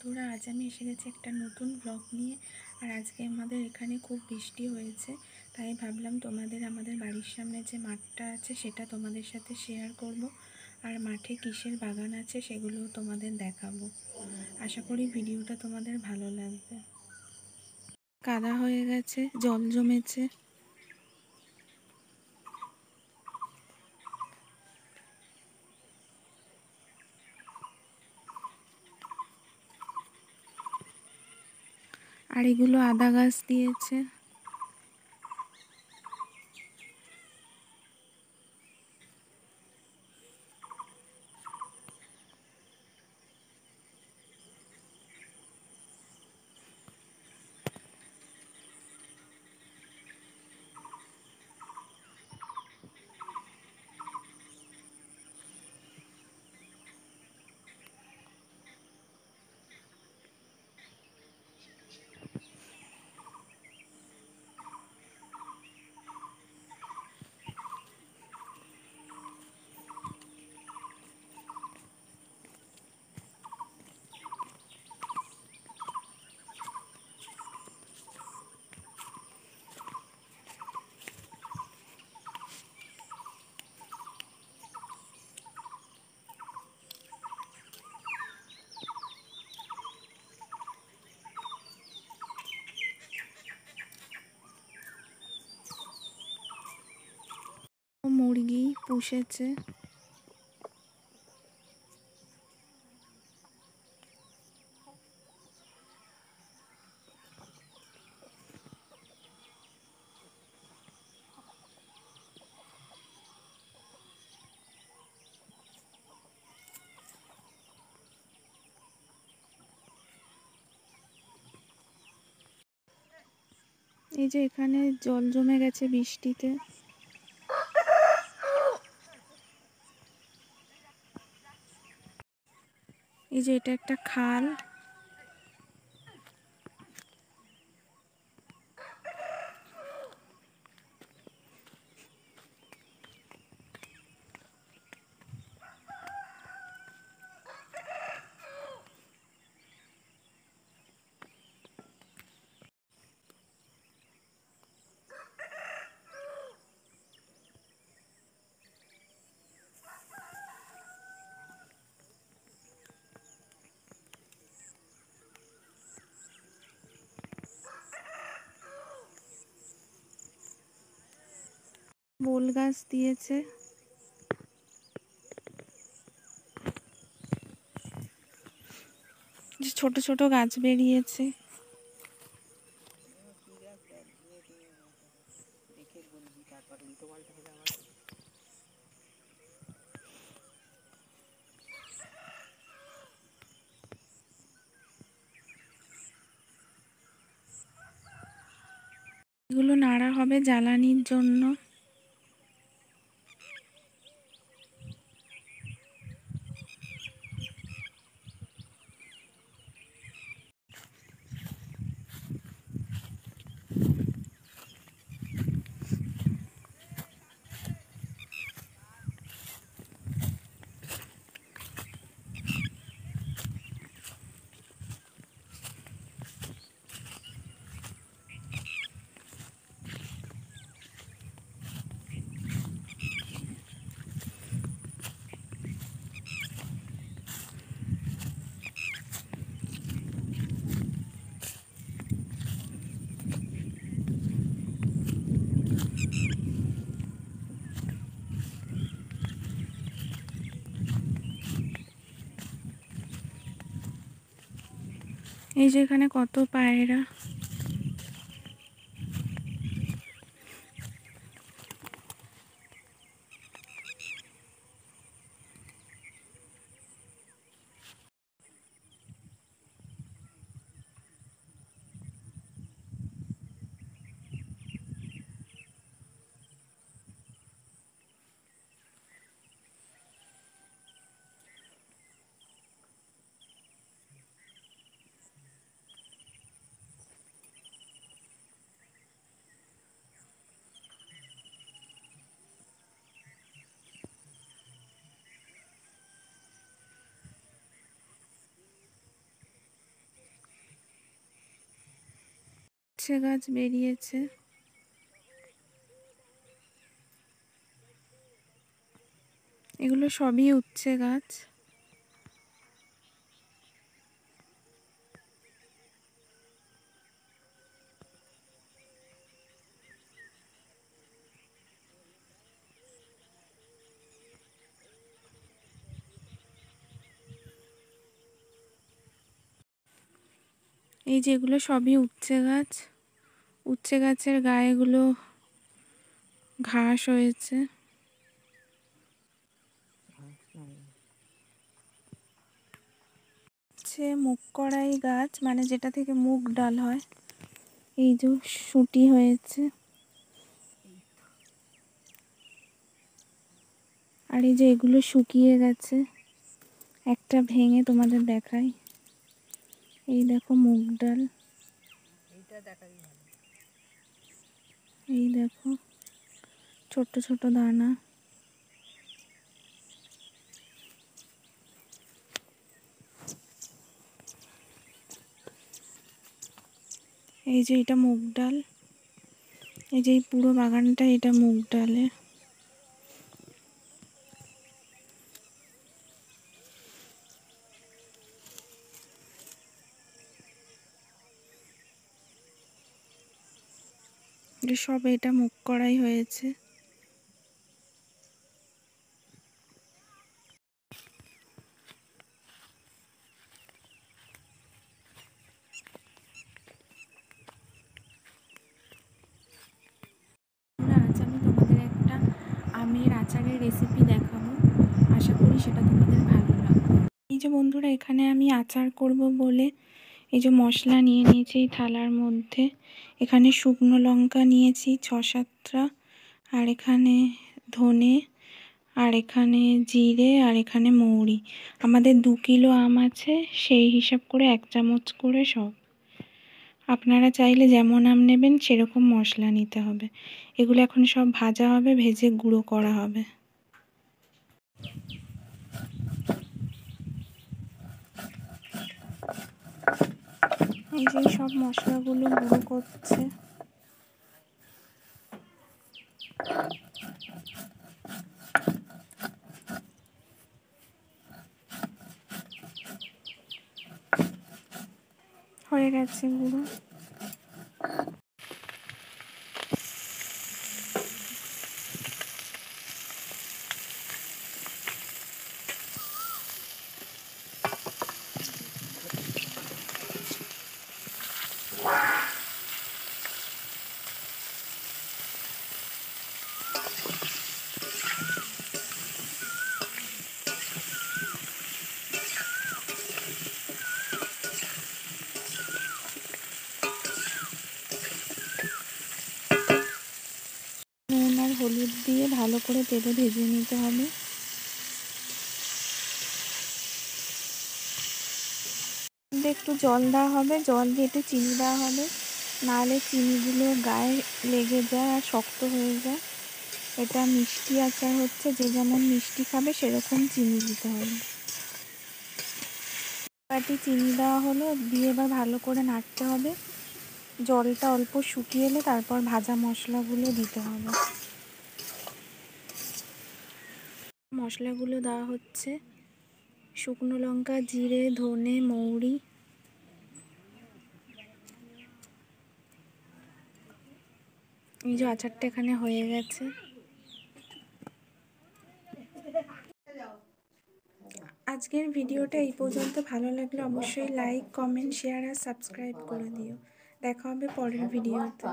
বন্ধুরা, আজ আমি এসে গেছি একটা নতুন ব্লগ নিয়ে। আর আজকে আমাদের এখানে খুব বৃষ্টি হয়েছে, তাই ভাবলাম আমাদের বাড়ির সামনে যে মাঠটা আছে সেটা তোমাদের সাথে শেয়ার করব। আর মাঠে কিসের বাগান আছে সেগুলো তোমাদের দেখাবো। আশা করি ভিডিওটা তোমাদের ভালো লাগবে। কাদা হয়ে গেছে, জল জমেছে। আর এগুলো আদা গাছ দিয়েছে। মুরগি পুষেছে। এই যে এখানে জল জমে গেছে বৃষ্টিতে। এই যে এটা একটা খাল। বোল গাছ দিয়েছে। ছোট ছোট গাছ বেরিয়েছে। এগুলো নাড়া হবে জ্বালানির জন্য। এই যে এখানে কত পায়রা। উচ্ছে গাছ বেরিয়েছে। এগুলো সবই উচ্ছে গাছ। এই যেগুলো সবই উচ্ছে গাছ। উচ্ছে গাছের গায়েগুলো ঘাস হয়েছে। মুগ কড়াই গাছ, মানে যেটা থেকে মুগ ডাল হয়। এই যে শুঁটি হয়েছে। আর এই যে এগুলো শুকিয়ে গেছে। একটা ভেঙে তোমাদের দেখাই। এই দেখো মুগ ডাল, এই দেখো ছোট ছোট দানা। এই যে এটা মুগ ডাল। এই যে পুরো বাগানটা এটা মুগ ডালের। সব এটা মুগ কড়াই হয়েছে। আজ আমি তোমাদের একটা আমের আচারের রেসিপি দেখাবো। আশা করি সেটা তোমাদের ভালো লাগবে। এই যে বন্ধুরা, এখানে আমি আচার করব বলে এই যে মশলা নিয়ে নিয়েছি এই থালার মধ্যে। এখানে শুকনো লঙ্কা নিয়েছি 6-7টা, আর এখানে ধনে, আর এখানে জিরে, আর এখানে মৌরি। আমাদের 2 কিলো আম আছে, সেই হিসাব করে 1 চামচ করে সব। আপনারা চাইলে যেমন আম নেবেন সেরকম মশলা নিতে হবে। এগুলো এখন সব ভাজা হবে, ভেজে গুঁড়ো করা হবে। এই যে সব মশলাগুলো গুঁড়ো করছে। হয়ে গেছে গুঁড়ো। নুন আর হলুদ দিয়ে ভালো করে তেলে ভেজে নিতে হবে। একটু জল দেওয়া হবে, জল দিয়ে একটু চিনি দেওয়া হবে, নাহলে চিনিগুলো গায়ে লেগে যায় আর শক্ত হয়ে যায়। এটা মিষ্টি আচার হচ্ছে, যে যেমন মিষ্টি খাবে সেরকম চিনি দিতে হবে। বাটি চিনি দেওয়া হলো, দিয়ে এবার ভালো করে নাড়তে হবে। জলটা অল্প শুকিয়ে এলে তারপর ভাজা মশলাগুলো দিতে হবে। মশলাগুলো দেওয়া হচ্ছে শুকনো লঙ্কা, জিরে, ধনে, মৌরি। এই যে আচারটা এখানে হয়ে গেছে। আজকের ভিডিওটা এই পর্যন্ত। ভালো লাগলে অবশ্যই লাইক, কমেন্ট, শেয়ার আর সাবস্ক্রাইব করে দিও। দেখা হবে পরের ভিডিওতে।